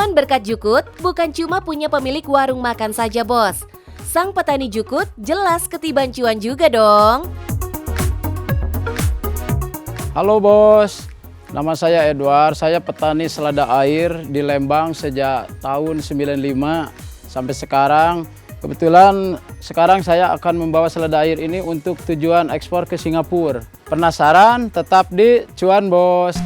Cuan berkat jukut bukan cuma punya pemilik warung makan saja, bos. Sang petani jukut jelas ketiban cuan juga dong. Halo bos, nama saya Edward, saya petani selada air di Lembang sejak tahun 95 sampai sekarang. Kebetulan sekarang saya akan membawa selada air ini untuk tujuan ekspor ke Singapura. Penasaran? Tetap di Cuan Bos.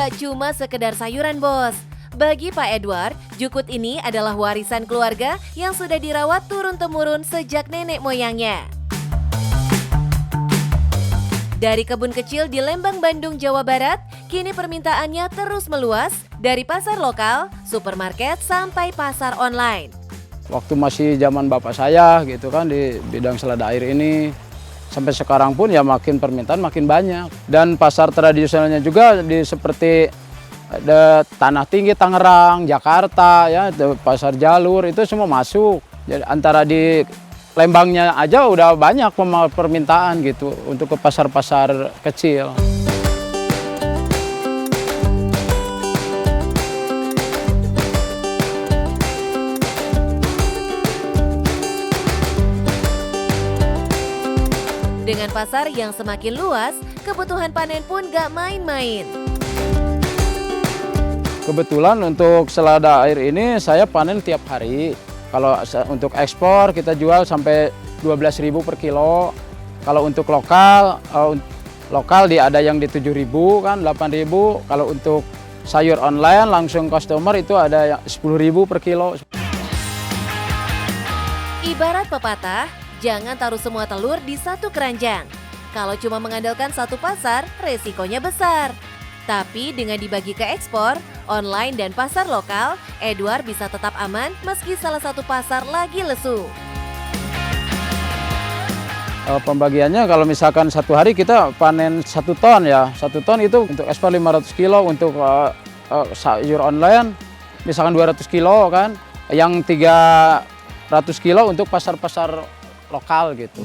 Gak cuma sekedar sayuran, bos. Bagi Pak Edward, jukut ini adalah warisan keluarga yang sudah dirawat turun-temurun sejak nenek moyangnya. Dari kebun kecil di Lembang, Bandung, Jawa Barat, kini permintaannya terus meluas dari pasar lokal, supermarket, sampai pasar online. Waktu masih zaman bapak saya gitu kan di bidang selada air ini, sampai sekarang pun ya makin permintaan makin banyak. Dan pasar tradisionalnya juga seperti Tanah Tinggi, Tangerang, Jakarta, ya pasar jalur itu semua masuk. Jadi antara di Lembangnya aja udah banyak permintaan gitu untuk ke pasar-pasar kecil. Dengan pasar yang semakin luas, kebutuhan panen pun gak main-main. Kebetulan untuk selada air ini saya panen tiap hari. Kalau untuk ekspor kita jual sampai 12.000 per kilo. Kalau untuk lokal ada yang di 7.000 kan, 8.000. Kalau untuk sayur online langsung customer itu ada yang 10.000 per kilo. Ibarat pepatah, jangan taruh semua telur di satu keranjang. Kalau cuma mengandalkan satu pasar, resikonya besar. Tapi dengan dibagi ke ekspor, online dan pasar lokal, Edward bisa tetap aman meski salah satu pasar lagi lesu. Pembagiannya kalau misalkan satu hari kita panen 1 ton ya. 1 ton itu untuk ekspor 500 kilo, untuk sayur online misalkan 200 kilo kan. Yang 300 kilo untuk pasar-pasar lokal gitu.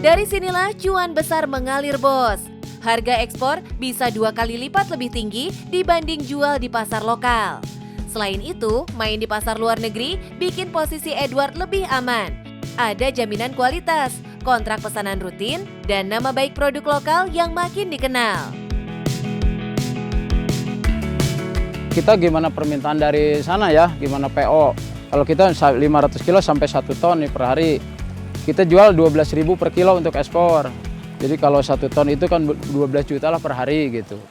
Dari sinilah cuan besar mengalir, bos. Harga ekspor bisa 2 kali lipat lebih tinggi dibanding jual di pasar lokal. Selain itu, main di pasar luar negeri bikin posisi Edward lebih aman. Ada jaminan kualitas, kontrak pesanan rutin, dan nama baik produk lokal yang makin dikenal. Kita gimana permintaan dari sana ya, gimana PO. Kalau kita 500 kilo sampai 1 ton nih per hari, kita jual 12.000 per kilo untuk ekspor. Jadi kalau 1 ton itu kan 12 juta lah per hari gitu.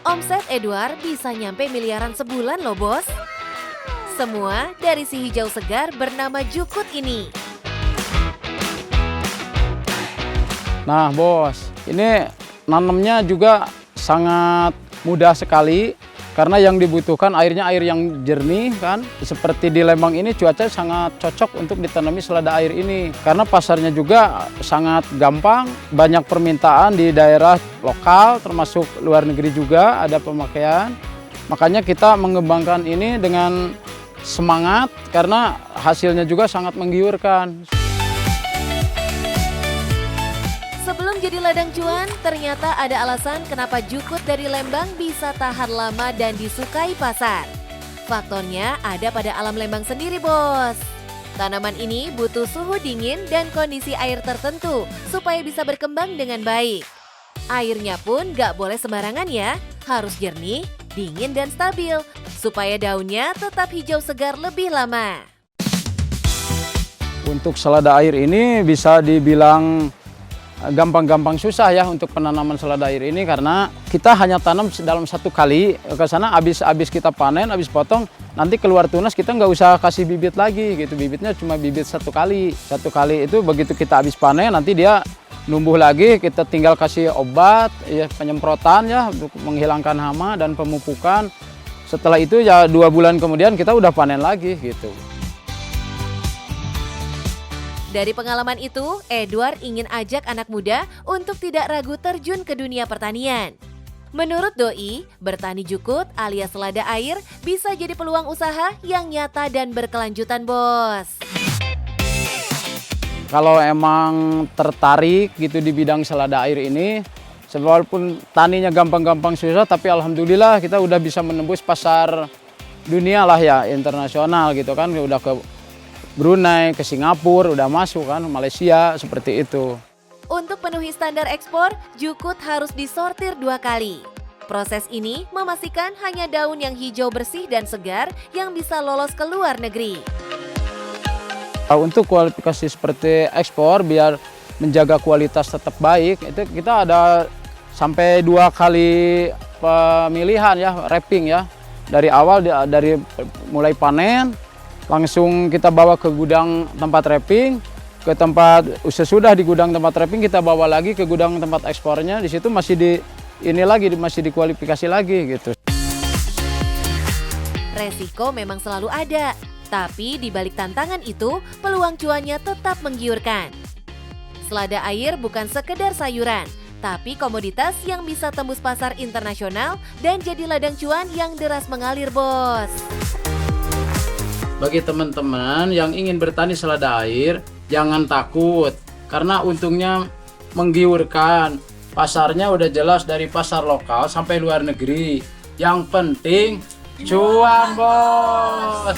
Omset Edward bisa nyampe miliaran sebulan loh, bos. Semua dari si hijau segar bernama jukut ini. Nah bos, ini nanamnya juga sangat mudah sekali. Karena yang dibutuhkan airnya air yang jernih kan. Seperti di Lembang ini cuaca sangat cocok untuk ditanami selada air ini. Karena pasarnya juga sangat gampang, banyak permintaan di daerah lokal termasuk luar negeri juga ada pemakaian. Makanya kita mengembangkan ini dengan semangat karena hasilnya juga sangat menggiurkan. Sebelum jadi ladang cuan, ternyata ada alasan kenapa jukut dari Lembang bisa tahan lama dan disukai pasar. Faktornya ada pada alam Lembang sendiri, bos. Tanaman ini butuh suhu dingin dan kondisi air tertentu supaya bisa berkembang dengan baik. Airnya pun gak boleh sembarangan ya, harus jernih, dingin dan stabil supaya daunnya tetap hijau segar lebih lama. Untuk selada air ini bisa dibilang gampang-gampang susah ya untuk penanaman selada air ini karena kita hanya tanam dalam 1 kali ke sana, habis kita panen, habis potong nanti keluar tunas kita nggak usah kasih bibit lagi gitu, bibitnya cuma bibit 1 kali. 1 kali itu begitu kita habis panen nanti dia numbuh lagi, kita tinggal kasih obat ya, penyemprotan ya untuk menghilangkan hama dan pemupukan. Setelah itu ya 2 bulan kemudian kita udah panen lagi gitu. Dari pengalaman itu, Edward ingin ajak anak muda untuk tidak ragu terjun ke dunia pertanian. Menurut Doi, bertani jukut alias selada air bisa jadi peluang usaha yang nyata dan berkelanjutan, bos. kalau emang tertarik gitu di bidang selada air ini, walaupun taninya gampang-gampang susah, tapi alhamdulillah kita udah bisa menembus pasar dunia lah ya, internasional gitu kan, udah ke Brunei, ke Singapura, udah masuk kan, Malaysia, seperti itu. Untuk penuhi standar ekspor, jukut harus disortir 2 kali. Proses ini memastikan hanya daun yang hijau bersih dan segar yang bisa lolos ke luar negeri. Untuk kualifikasi seperti ekspor, biar menjaga kualitas tetap baik, itu kita ada sampai 2 kali pemilihan ya, wrapping ya. Dari awal, dari mulai panen, langsung kita bawa ke gudang tempat wrapping, ke tempat sesudah di gudang tempat wrapping kita bawa lagi ke gudang tempat ekspornya. Di situ masih masih dikualifikasi lagi gitu. Resiko memang selalu ada, tapi di balik tantangan itu, peluang cuannya tetap menggiurkan. Selada air bukan sekedar sayuran, tapi komoditas yang bisa tembus pasar internasional dan jadi ladang cuan yang deras mengalir, bos. Bagi teman-teman yang ingin bertani selada air, jangan takut, karena untungnya menggiurkan. Pasarnya udah jelas dari pasar lokal sampai luar negeri. Yang penting cuan, bos.